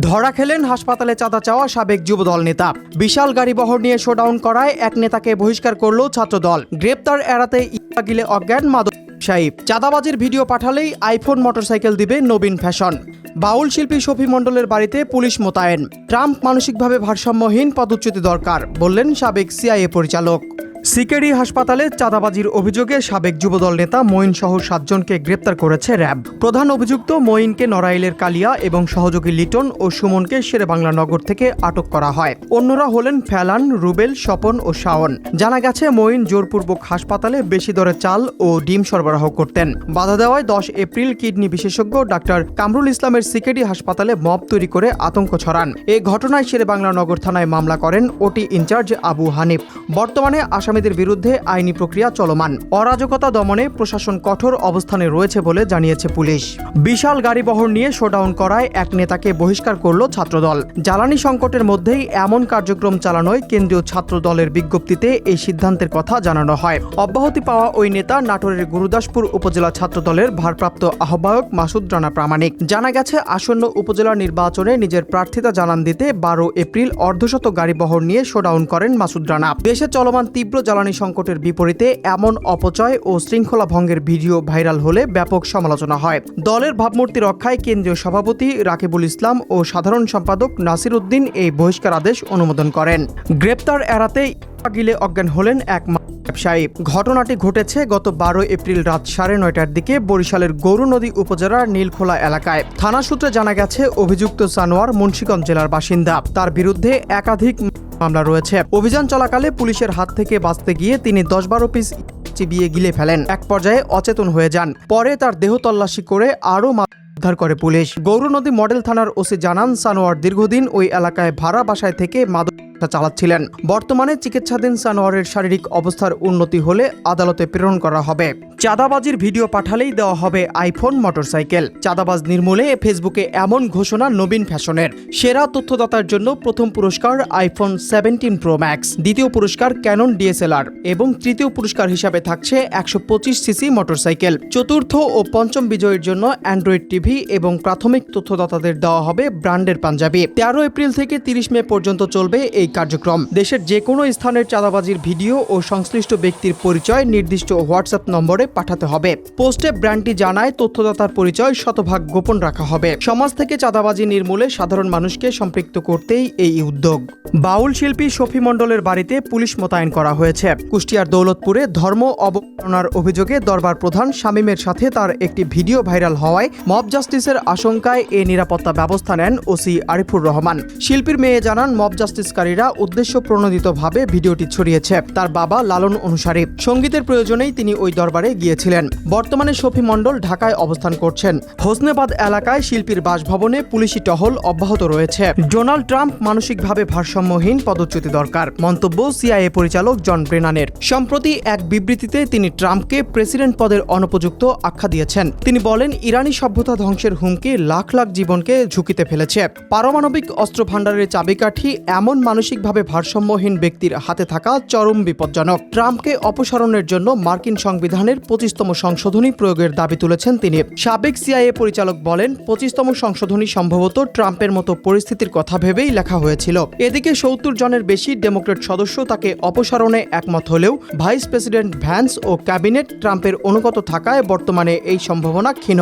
ধরা খেলেন হাসপাতালে চাঁদা চাওয়া সাবেক যুবদল নেতা। বিশাল গাড়িবহর নিয়ে শোডাউন করায় এক নেতাকে বহিষ্কার করল ছাত্রদল। গ্রেপ্তার এড়াতে গিলে অজ্ঞান মাদক ব্যবসায়ী। চাঁদাবাজির ভিডিও পাঠালেই আইফোন মোটরসাইকেল দিবে নবীন ফ্যাশন। বাউল শিল্পী শফি মণ্ডলের বাড়িতে পুলিশ মোতায়েন। ট্রাম্প মানসিকভাবে ভারসাম্যহীন, পদচ্যুতি দরকার বললেন সাবেক সিআইএ পরিচালক। সিকেডি হাসপাতালে চাঁদাবাজির অভিযোগে সাবেক যুবদল নেতা মঈন সহ 7 জনকে গ্রেপ্তার করেছে র্যাব। প্রধান অভিযুক্ত মঈনকে নড়াইলের কালিয়া এবং সহযোগী লিটন ও সুমনকে শেরেবাংলা নগর থেকে আটক করা হয়। অন্যরা হলেন ফেলান, রুবেল, স্বপন ও শাওন। জানা গেছে মঈন জোরপূর্বক হাসপাতালে বেশি দরে চাল ও ডিম সরবরাহ করতেন। বাধা দেওয়ায় 10 এপ্রিল কিডনি বিশেষজ্ঞ ডাক্তার কামরুল ইসলামের সিকেডি হাসপাতালে মব তৈরি করে আতঙ্ক ছড়ান। এ ঘটনায় শেরেবাংলা নগর থানায় মামলা করেন ওটি ইনচার্জ আবু হানিফ। বর্তমানে আসামিদের বিরুদ্ধে আইনি প্রক্রিয়া চলমান। অরাজকতা দমনে প্রশাসন কঠোর অবস্থানে রয়েছে বলে জানিয়েছে পুলিশ। বিশাল গাড়িবহর নিয়ে শোডাউন করায় এক নেতাকে বহিষ্কার করল ছাত্রদল। জ্বালানি সংকটের মধ্যেই এমন কার্যক্রম চালানোয় কেন্দ্রীয় ছাত্রদলের বিজ্ঞপ্তিতে এই সিদ্ধান্তের কথা জানানো হয়। অব্যাহতি পাওয়া ওই নেতা নাটোরের গুরুদাসপুর উপজেলা ছাত্রদলের ভারপ্রাপ্ত আহ্বায়ক মাসুদ রানা প্রামাণিক। জানা গেছে আসন্ন উপজেলা নির্বাচনে নিজের প্রার্থিতা জানান দিতে 12 এপ্রিল অর্ধশত গাড়িবহর নিয়ে শোডাউন করেন মাসুদ রানা। দেশে চলমান তীব্র জ্বালানি সংকটের বিপরীতে এমন অপচয় ও শৃঙ্খলা ভঙ্গের ভিডিও ভাইরাল হলে ব্যাপক সমালোচনা হয়। দলের ভাবমূর্তি রক্ষায় কেন্দ্রীয় সভাপতি রাকিবুল ইসলাম ও সাধারণ সম্পাদক নাসির উদ্দিন এই বহিষ্কার আদেশ অনুমোদন করেন। গ্রেপ্তার এড়াতে গিলে অজ্ঞান হলেন এক ব্যবসায়ী। ঘটনাটি ঘটেছে গত 12 এপ্রিল রাত 9:30টার দিকে বরিশালের গৌরনদী উপজেলার নীলখোলা এলাকায়। থানা সূত্রে জানা গেছে অভিযুক্ত সানোয়ার মুন্সিগঞ্জ জেলার বাসিন্দা। তার বিরুদ্ধে একাধিক মামলা রয়েছে। অভিযান চলাকালে পুলিশের হাত থেকে বাঁচতে গিয়ে তিনি 10-12 পিস চিবিয়ে গিলে ফেলেন। এক পর্যায়ে অচেতন হয়ে যান। পরে তার দেহ তল্লাশি করে আরও উদ্ধার করে পুলিশ। গৌরনদী মডেল থানার ওসি জানান, সানোয়ার দীর্ঘদিন ওই এলাকায় ভাড়া বাসায় থেকে মাদক চালাচ্ছিলেন। বর্তমানে চিকিৎসাধীন সানোয়ারের শারীরিক অবস্থার উন্নতি হলে আদালতে প্রেরণ করা হবে। চাঁদাবাজির ভিডিও পাঠালেই দেওয়া হবে আইফোন মোটরসাইকেল। চাঁদাবাজ নির্মূলে ফেসবুকে এমন ঘোষণা নবীন ফ্যাশনের। সেরা তথ্যদাতার জন্য প্রথম পুরস্কার আইফোন 17 প্রো ম্যাক্স, দ্বিতীয় পুরস্কার ক্যানন ডিএসএলআর এবং তৃতীয় পুরস্কার হিসাবে থাকছে 125 সিসি মোটরসাইকেল। চতুর্থ ও পঞ্চম বিজয়ীর জন্য অ্যান্ড্রয়েড টিভি এবং প্রাথমিক তথ্যদাতাদের দেওয়া হবে ব্র্যান্ডের পাঞ্জাবি। 13 এপ্রিল থেকে 30 মে পর্যন্ত চলবে এই কার্যক্রম। দেশের যে কোনো স্থানের চাঁদাবাজির ভিডিও ও সংশ্লিষ্ট ব্যক্তির পরিচয় নির্দিষ্ট হোয়াটসঅ্যাপ নম্বরে পাঠাতে হবে। পোস্টে ব্র্যান্ডটি জানায় তথ্যদাতার পরিচয় শতভাগ গোপন রাখা হবে। সমাজ থেকে চাঁদাবাজি নির্মূলে সাধারণ মানুষকে সম্পৃক্ত করতেই এই উদ্যোগ। বাউল শিল্পী শফি মণ্ডলের বাড়িতে পুলিশ মোতায়েন করা হয়েছে। কুষ্টিয়ার দৌলতপুরে ধর্ম অবমাননার অভিযোগে দরবার প্রধান শামীমের সাথে তার একটি ভিডিও ভাইরাল হওয়ায় মব জাস্টিসের আশঙ্কায় এ নিরাপত্তা ব্যবস্থা নেন ওসি আরিফুর রহমান। শিল্পীর মেয়ে জানান, মব জাস্টিসকারীরা উদ্দেশ্য প্রণোদিতভাবে ভিডিওটি ছড়িয়েছে। তার বাবা লালন অনুসারী। সঙ্গীতের প্রয়োজনেই তিনি ওই দরবারে গিয়েছিলেন। বর্তমানে শফি মণ্ডল ঢাকায় অবস্থান করছেন। হোসনেবাদ এলাকায় শিল্পীর বাসভবনে পুলিশি টহল অব্যাহত রয়েছে। ডোনাল্ড ট্রাম্প মানসিকভাবে ভারসাম্যহীন, পদচ্যুতি দরকার মন্তব্য সিআইএ পরিচালক জন ব্রেনানের। সম্প্রতি এক বিবৃতিতে তিনি ট্রাম্পকে প্রেসিডেন্ট পদের অনুপযুক্ত আখ্যা দিয়েছেন। তিনি বলেন, ইরানি সভ্যতা ধ্বংসের হুমকি লাখ লাখ জীবনকে ঝুঁকিতে ফেলেছে। পারমাণবিক অস্ত্র ভাণ্ডারের চাবিকাঠি এমন মানসিকভাবে ভারসাম্যহীন ব্যক্তির হাতে থাকা চরম বিপজ্জনক। ট্রাম্পকে অপসারণের জন্য মার্কিন সংবিধানের 25তম সংশোধনী প্রয়োগের দাবি তুলেছেন তিনি। সাবেক সিআইএ পরিচালক বলেন, 25তম সংশোধনী সম্ভবত ট্রাম্পের মতো পরিস্থিতির কথা ভেবেই লেখা হয়েছিল। এদিকে 70 জনের বেশি ডেমোক্রেট সদস্য তাকে অপসারণে একমত হলেও ভাইস প্রেসিডেন্ট ভ্যান্স ও ক্যাবিনেট ট্রাম্পের অনুগত থাকায় বর্তমানে এই সম্ভাবনা ক্ষীণ।